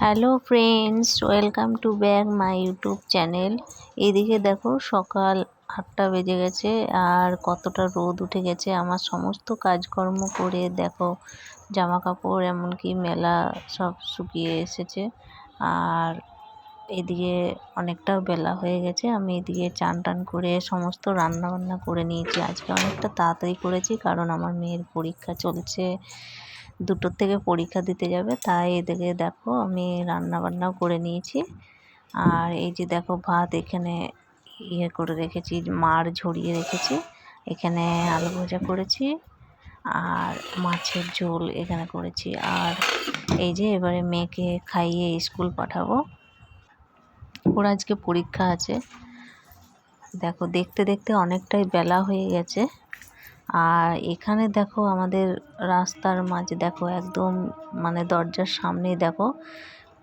Hello friends, welcome to back my YouTube channel. এদিকে দেখো সকাল 8টা বেজে গেছে আর কতটা রোদ উঠে গেছে। আমার সমস্ত কাজকর্ম করে দেখো জামা কাপড় এমনকি মেলা সব শুকিয়ে এসেছে। আর এদিকে অনেকটা বেলা হয়ে গেছে। আমি এদিকে চান টান করে সমস্ত রান্না বান্না করে নিয়েছি। আজকে অনেকটা তাড়াতাড়ি করেছি কারণ আমার মেয়ের পরীক্ষা চলছে, 2টোর থেকে পরীক্ষা দিতে যাবে, তাই এদিকে দেখো আমি রান্না বান্নাও করে নিয়েছি। আর এই যে দেখো ভাত এখানে করে রেখেছি, মাড় ঝরিয়ে রেখেছি। এখানে আলু ভাজা করেছি আর মাছের ঝোল এখানে করেছি। আর এই যে এবারে মেয়েকে খাইয়ে স্কুল পাঠাবো, ওর আজকে পরীক্ষা আছে। দেখো দেখতে দেখতে অনেকটাই বেলা হয়ে গেছে। আর এখানে দেখো আমাদের রাস্তার মাঝে দেখো একদম মানে দরজার সামনেই দেখো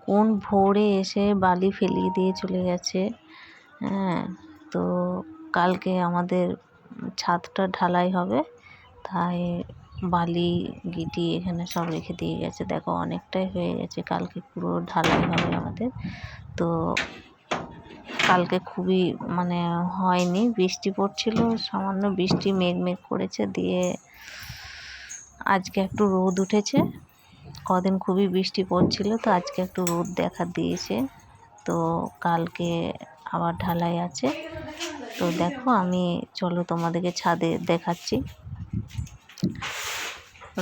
কোন ভোরে এসে বালি ফেলিয়ে দিয়ে চলে গেছে। হ্যাঁ, তো কালকে আমাদের ছাদটা ঢালাই হবে, তাই বালি গিটি এখানে সব রেখে দিয়ে গেছে। দেখো অনেকটাই হয়ে গেছে, কালকে পুরো ঢালাই হবে আমাদের। তো কালকে খুবই মানে হয়নি, বৃষ্টি পড়ছিল, সামান্য বৃষ্টি মেঘ মেঘ করেছে, দিয়ে আজকে একটু রোদ উঠেছে। কদিন খুবই বৃষ্টি পড়ছিল, তো আজকে একটু রোদ দেখা দিয়েছে। তো কালকে আবার ঢালাই আছে। তো দেখো আমি চলো তোমাদেরকে ছাদে দেখাচ্ছি।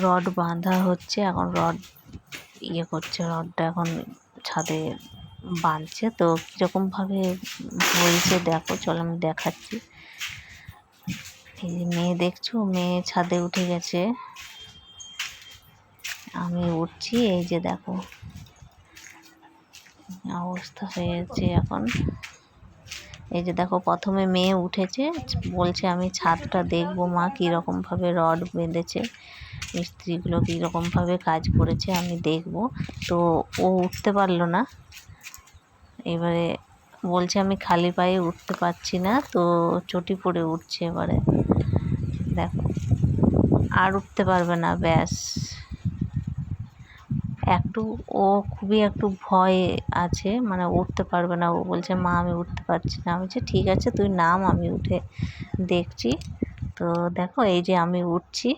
রড বাঁধা হচ্ছে এখন, রড করছে, রডটা এখন ছাদে বাঁধছে। তো কীরকমভাবে হয়েছে দেখো, চলো আমি দেখাচ্ছি। এই যে মেয়ে দেখছো, মেয়ে ছাদে উঠে গেছে, আমি উঠছি। এই যে দেখো অবস্থা হয়েছে এখন। এই যে দেখো প্রথমে মেয়ে উঠেছে, বলছে আমি ছাদটা দেখবো মা, কীরকমভাবে রড বেঁধেছে, মিস্ত্রিগুলো কীরকমভাবে কাজ করেছে আমি দেখব। তো ও উঠতে পারলো না, এবারে বলছে আমি খালি পায়ে উঠতে পারছি না, তো চটি পড়ে উঠছে। এবারে দেখো আর উঠতে পারবে না, ব্যাস। একটু ও খুবই একটু ভয়ে আছে, মানে উঠতে পারবে না। ও বলছে মা আমি উঠতে পারছি না। আমি বলছি ঠিক আছে তুই নাম, আমি উঠে দেখছি। তো দেখো এই যে আমি উঠছি,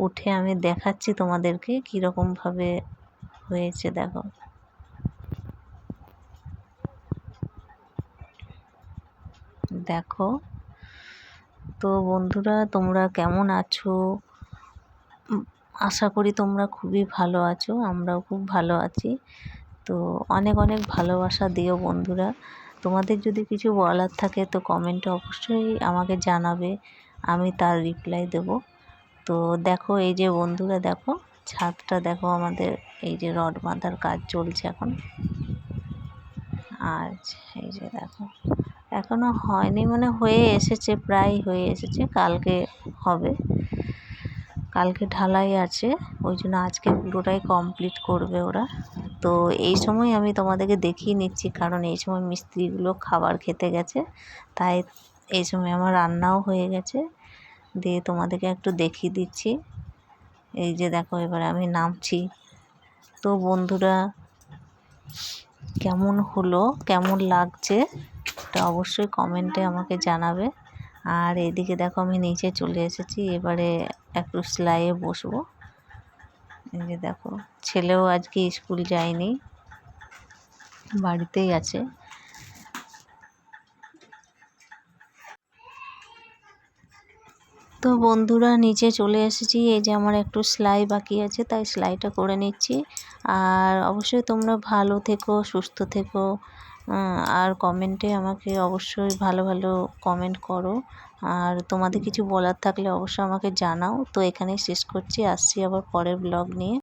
উঠে আমি দেখাচ্ছি তোমাদেরকে কীরকমভাবে হয়েছে। দেখো দেখো তো বন্ধুরা তোমরা কেমন আছো? আশা করি তোমরা খুবই ভালো আছো, আমরাও খুব ভালো আছি। তো অনেক অনেক ভালোবাসা দিও বন্ধুরা। তোমাদের যদি কিছু বলার থাকে তো কমেন্টে অবশ্যই আমাকে জানাবে, আমি তার রিপ্লাই দেব। তো দেখো এই যে বন্ধুরা দেখো ছাদটা দেখো আমাদের, এই যে রড বাঁধার কাজ চলছে এখন। আর এই যে দেখো এখনো হয়নি, মানে হয়ে এসেছে, প্রায় হয়ে এসেছে, কালকে হবে। কালকে ঢালাই আছে, ওই জন্য আজকে পুরোটাই কমপ্লিট করবে ওরা। তো এই সময় আমি তোমাদেরকে দেখিয়ে নিচ্ছি, কারণ এই সময় মিস্ত্রিগুলো খাবার খেতে গেছে, তাই এই সময় আমার রান্নাও হয়ে গেছে। দিয়ে তোমাদেরকে একটু দেখিয়ে দিচ্ছি। এই যে দেখো এবারে আমি নামছি। তো বন্ধুরা কেমন হলো, কেমন লাগছে এটা অবশ্যই কমেন্টে আমাকে জানাবে। আর এদিকে দেখো আমি নিচে চলে এসেছি, এবারে একটু সেলাইয়ে বসবো। এই যে দেখো ছেলেও আজকে স্কুল যায়নি, বাড়িতেই আছে। তো বন্ধুরা নিচে চলে এসেছি, এই যে আমার একটু সেলাই বাকি আছে, তাই সেলাইটা করে নিচ্ছি। আর অবশ্যই তোমরা ভালো থেকো, সুস্থ থেকো। আর কমেন্টে আমাকে অবশ্যই ভালো ভালো কমেন্ট করো। আর তোমাদের কিছু বলার থাকলে অবশ্যই আমাকে জানাও। তো এখানেই শেষ করছি, আসছি আবার পরের ব্লগ নিয়ে।